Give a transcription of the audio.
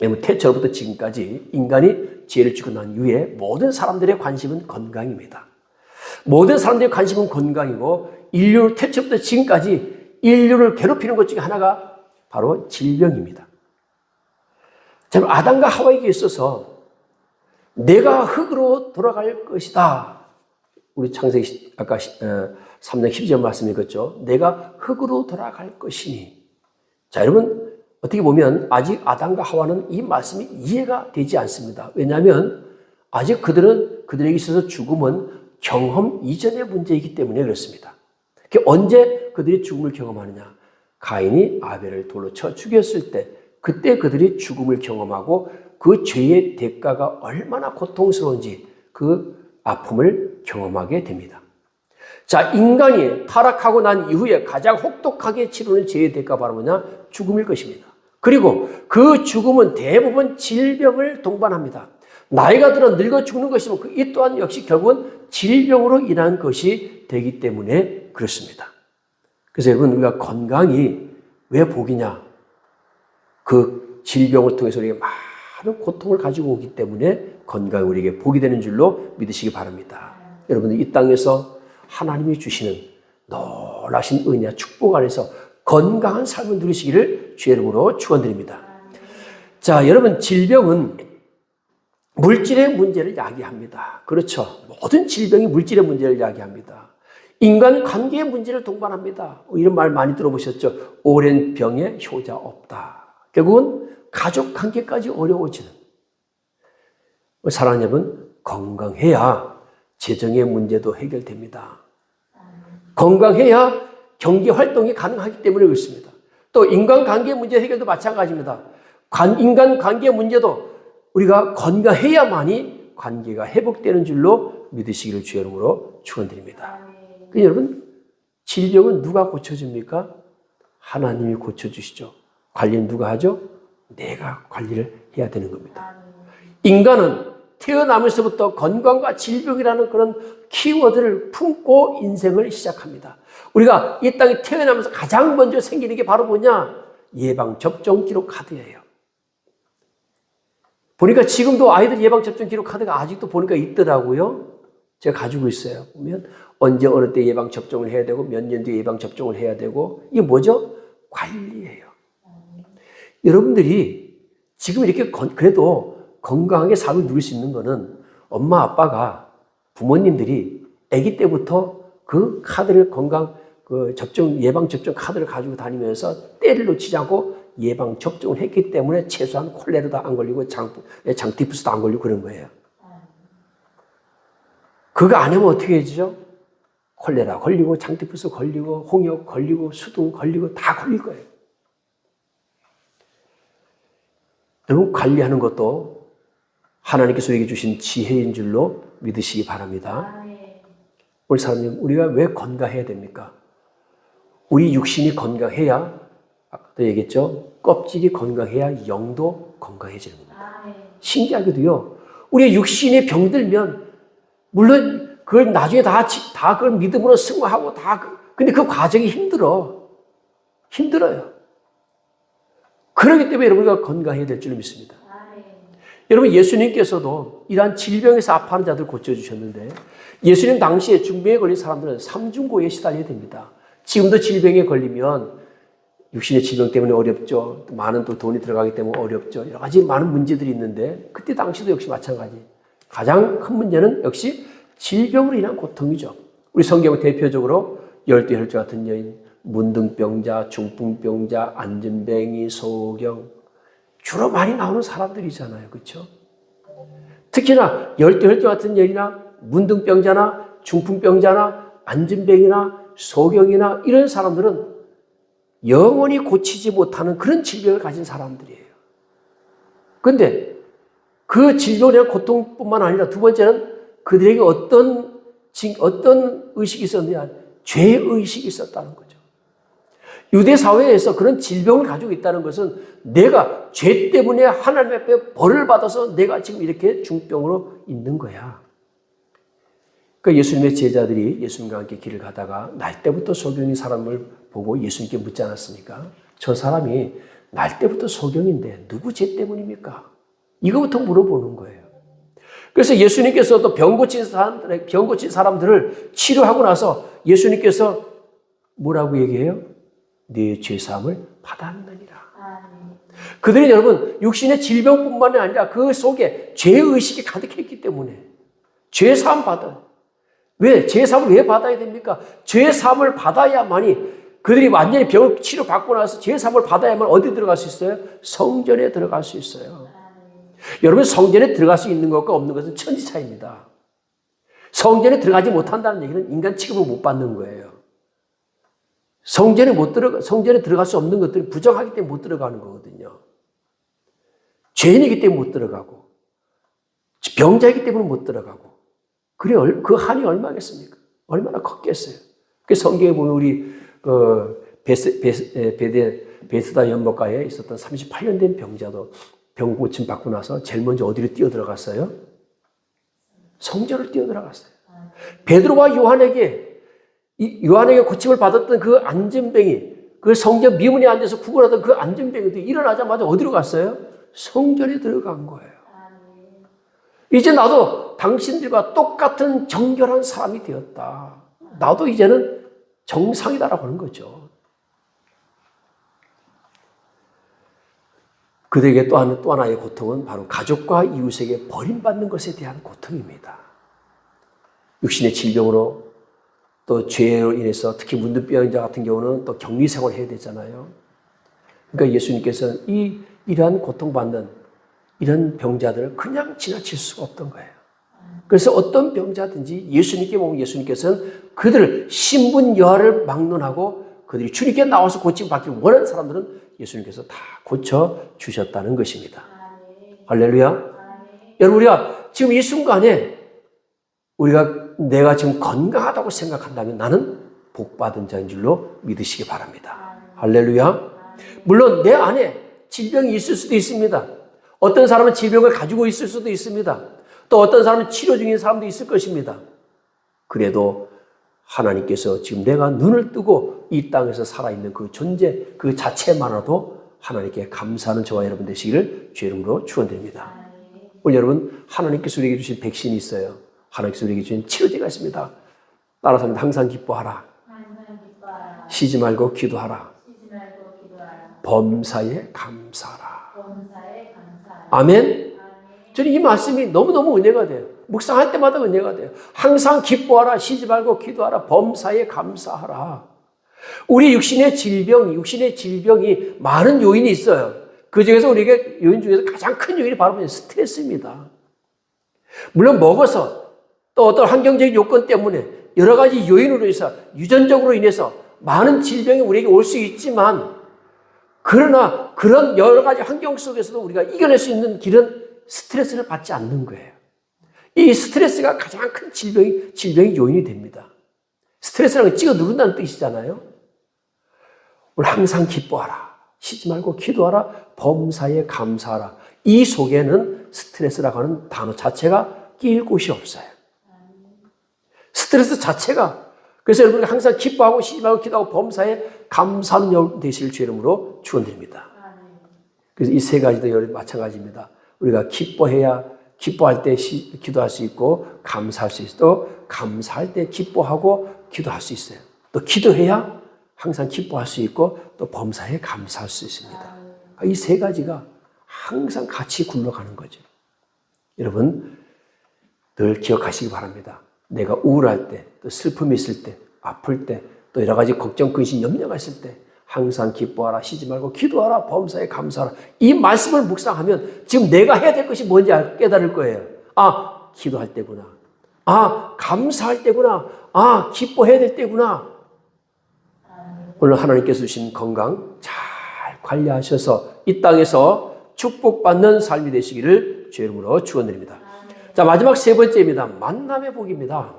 왜냐하면 태초부터 지금까지 인간이 죄를 짓고 난 이후에 모든 사람들의 관심은 건강입니다. 모든 사람들의 관심은 건강이고 인류 태초부터 지금까지 인류를 괴롭히는 것 중에 하나가 바로 질병입니다. 참 아담과 하와에게 있어서 내가 흙으로 돌아갈 것이다. 우리 창세기 아까 3장 12절 말씀 읽었죠. 내가 흙으로 돌아갈 것이니. 자, 여러분 어떻게 보면 아직 아담과 하와는 이 말씀이 이해가 되지 않습니다. 왜냐하면 아직 그들에게 있어서 죽음은 경험 이전의 문제이기 때문에 그렇습니다. 언제 그들이 죽음을 경험하느냐? 가인이 아벨을 돌로 쳐 죽였을 때 그때 그들이 죽음을 경험하고 그 죄의 대가가 얼마나 고통스러운지 그 아픔을 경험하게 됩니다. 자, 인간이 타락하고 난 이후에 가장 혹독하게 치르는 죄의 대가가 바로 뭐냐? 죽음일 것입니다. 그리고 그 죽음은 대부분 질병을 동반합니다. 나이가 들어 늙어 죽는 것이면 이 또한 역시 결국은 질병으로 인한 것이 되기 때문에 그렇습니다. 그래서 여러분 우리가 건강이 왜 복이냐? 그 질병을 통해서 우리가 많은 고통을 가지고 오기 때문에 건강이 우리에게 복이 되는 줄로 믿으시기 바랍니다. 여러분들 이 땅에서 하나님이 주시는 놀라신 은혜와 축복 안에서 건강한 삶을 누리시기를 주의 이름으로 축원드립니다. 자, 여러분 질병은 물질의 문제를 야기합니다. 그렇죠. 모든 질병이 물질의 문제를 야기합니다. 인간 관계의 문제를 동반합니다. 이런 말 많이 들어보셨죠. 오랜 병에 효자 없다. 결국은 가족 관계까지 어려워지는. 사랑하는 여러분, 건강해야 재정의 문제도 해결됩니다. 건강해야 경제 활동이 가능하기 때문에 그렇습니다. 또 인간관계 문제 해결도 마찬가지입니다. 인간관계 문제도 우리가 건강해야만이 관계가 회복되는 줄로 믿으시기를 주의 이름으로 축원드립니다. 여러분, 질병은 누가 고쳐줍니까? 하나님이 고쳐주시죠. 관리는 누가 하죠? 내가 관리를 해야 되는 겁니다. 인간은 태어나면서부터 건강과 질병이라는 그런 키워드를 품고 인생을 시작합니다. 우리가 이 땅에 태어나면서 가장 먼저 생기는 게 바로 뭐냐? 예방접종 기록 카드예요. 보니까 지금도 아이들 예방접종 기록 카드가 아직도 보니까 있더라고요. 제가 가지고 있어요. 보면 언제 어느 때 예방접종을 해야 되고 몇 년 뒤에 예방접종을 해야 되고 이게 뭐죠? 관리예요. 여러분들이 지금 이렇게 그래도 건강하게 삶을 누릴 수 있는 거는 엄마 아빠가 부모님들이 아기 때부터 그 카드를 예방접종 카드를 가지고 다니면서 때를 놓치지 않고 예방접종을 했기 때문에 최소한 콜레라도 안 걸리고 장티푸스도 안 걸리고 그런 거예요. 그거 안 하면 어떻게 해지죠? 콜레라 걸리고 장티푸스 걸리고 홍역 걸리고 수두 걸리고 다 걸릴 거예요. 여러분 관리하는 것도 하나님께서 우리에게 주신 지혜인 줄로 믿으시기 바랍니다. 우리 사람님 우리가 왜 건강해야 됩니까? 우리 육신이 건강해야 아까도 얘기했죠. 껍질이 건강해야 영도 건강해지는 겁니다. 신기하게도요. 우리 육신이 병들면 물론 그걸 나중에 다 그걸 믿음으로 승화하고 근데 그 과정이 힘들어요. 그렇기 때문에 여러분과 건강해야 될 줄 믿습니다. 여러분 예수님께서도 이러한 질병에서 아파하는 자들 고쳐주셨는데 예수님 당시에 중병에 걸린 사람들은 삼중고에 시달려야 됩니다. 지금도 질병에 걸리면 육신의 질병 때문에 어렵죠. 많은 또 돈이 들어가기 때문에 어렵죠. 여러 가지 많은 문제들이 있는데 그때 당시도 역시 마찬가지. 가장 큰 문제는 역시 질병으로 인한 고통이죠. 우리 성경은 대표적으로 열두 혈주 같은 여인, 문둥병자, 중풍병자, 안진뱅이, 소경 주로 많이 나오는 사람들이잖아요. 그렇죠? 특히나 열두 혈주 같은 여인이나 문둥병자나 중풍병자나 안진뱅이나 소경이나 이런 사람들은 영원히 고치지 못하는 그런 질병을 가진 사람들이에요. 그런데 그 질병에 대한 고통뿐만 아니라 두 번째는 그들에게 어떤 의식이 있었느냐? 죄의식이 있었다는 거죠. 유대 사회에서 그런 질병을 가지고 있다는 것은 내가 죄 때문에 하나님 앞에 벌을 받아서 내가 지금 이렇게 중병으로 있는 거야. 그러니까 예수님의 제자들이 예수님과 함께 길을 가다가 날 때부터 소경인 사람을 보고 예수님께 묻지 않았습니까? 저 사람이 날 때부터 소경인데 누구 죄 때문입니까? 이거부터 물어보는 거예요. 그래서 예수님께서도 병 고친 사람들을 치료하고 나서 예수님께서 뭐라고 얘기해요? 네 죄사함을 받았느니라. 그들이 여러분 육신의 질병뿐만이 아니라 그 속에 죄의식이 가득했기 때문에 죄사함 받아요. 왜? 죄사함을 왜 받아야 됩니까? 죄사함을 받아야만이 그들이 완전히 병 치료받고 나서 죄사함을 받아야만 어디 들어갈 수 있어요? 성전에 들어갈 수 있어요. 여러분 성전에 들어갈 수 있는 것과 없는 것은 천지차이입니다. 성전에 들어가지 못한다는 얘기는 인간 취급을 못 받는 거예요. 성전에 들어갈 수 없는 것들은 부정하기 때문에 못 들어가는 거거든요. 죄인이기 때문에 못 들어가고, 병자이기 때문에 못 들어가고, 그래, 그 한이 얼마겠습니까? 얼마나 컸겠어요. 그 성경에 보면 우리, 베스다 연못가에 있었던 38년 된 병자도 병 고침 받고 나서 제일 먼저 어디로 뛰어 들어갔어요? 성전을 뛰어 들어갔어요. 베드로와 요한에게 고침을 받았던 그 안전병이, 그 성전 미문에 앉아서 구걸하던 그 안전병이 일어나자마자 어디로 갔어요? 성전에 들어간 거예요. 이제 나도 당신들과 똑같은 정결한 사람이 되었다. 나도 이제는 정상이다라고 하는 거죠. 그들에게 또 하나의 고통은 바로 가족과 이웃에게 버림받는 것에 대한 고통입니다. 육신의 질병으로 또 죄로 인해서 특히 문둥병자 같은 경우는 또 격리 생활을 해야 되잖아요. 그러니까 예수님께서는 이러한 고통받는 이런 병자들을 그냥 지나칠 수가 없던 거예요. 그래서 어떤 병자든지 예수님께 보면 예수님께서는 그들을 신분여하를 막론하고 그들이 주님께 나와서 고침받기를 원하는 사람들은 예수님께서 다 고쳐주셨다는 것입니다. 할렐루야. 여러분 우리가 지금 이 순간에 내가 지금 건강하다고 생각한다면 나는 복받은 자인 줄로 믿으시기 바랍니다. 할렐루야. 물론 내 안에 질병이 있을 수도 있습니다. 어떤 사람은 질병을 가지고 있을 수도 있습니다. 또 어떤 사람은 치료 중인 사람도 있을 것입니다. 그래도 하나님께서 지금 내가 눈을 뜨고 이 땅에서 살아있는 그 존재 그 자체만으로도 하나님께 감사하는 저와 여러분 되시기를 주의 이름으로 축원드립니다. 오늘 여러분 하나님께서 우리에게 주신 백신이 있어요. 하나님께서 우리에게 주신 치료제가 있습니다. 따라서 합니다. 항상 기뻐하라. 쉬지 말고 기도하라. 범사에 감사하라. 아멘. 저는 이 말씀이 너무너무 은혜가 돼요. 묵상할 때마다 은혜가 돼요. 항상 기뻐하라, 쉬지 말고 기도하라, 범사에 감사하라. 우리 육신의 질병이 많은 요인이 있어요. 그 중에서 우리에게 요인 중에서 가장 큰 요인이 바로 스트레스입니다. 물론 먹어서 또 어떤 환경적인 요건 때문에 여러 가지 요인으로 해서 유전적으로 인해서 많은 질병이 우리에게 올 수 있지만 그러나 그런 여러 가지 환경 속에서도 우리가 이겨낼 수 있는 길은 스트레스를 받지 않는 거예요. 이 스트레스가 가장 큰 질병의 요인이 됩니다. 스트레스라는 건 찍어 누른다는 뜻이잖아요. 오늘 항상 기뻐하라. 쉬지 말고 기도하라. 범사에 감사하라. 이 속에는 스트레스라고 하는 단어 자체가 끼일 곳이 없어요. 스트레스 자체가. 그래서 여러분이 항상 기뻐하고 쉬지 말고 기도하고 범사에 감사하는 여러분 되시길 주의 이름으로 축원드립니다. 그래서 이 세 가지도 마찬가지입니다. 우리가 기뻐할 때 기도할 수 있고 감사할 수 있고 또 감사할 때 기뻐하고 기도할 수 있어요. 또 기도해야 항상 기뻐할 수 있고 또 범사에 감사할 수 있습니다. 이 세 가지가 항상 같이 굴러가는 거죠. 여러분 늘 기억하시기 바랍니다. 내가 우울할 때, 또 슬픔이 있을 때, 아플 때, 또 여러 가지 걱정, 근심, 염려가 있을 때 항상 기뻐하라, 쉬지 말고 기도하라, 범사에 감사하라. 이 말씀을 묵상하면 지금 내가 해야 될 것이 뭔지 깨달을 거예요. 아, 기도할 때구나. 아, 감사할 때구나. 아, 기뻐해야 될 때구나. 오늘 하나님께서 주신 건강 잘 관리하셔서 이 땅에서 축복받는 삶이 되시기를 주의 이름으로 축원드립니다. 자, 마지막 세 번째입니다. 만남의 복입니다.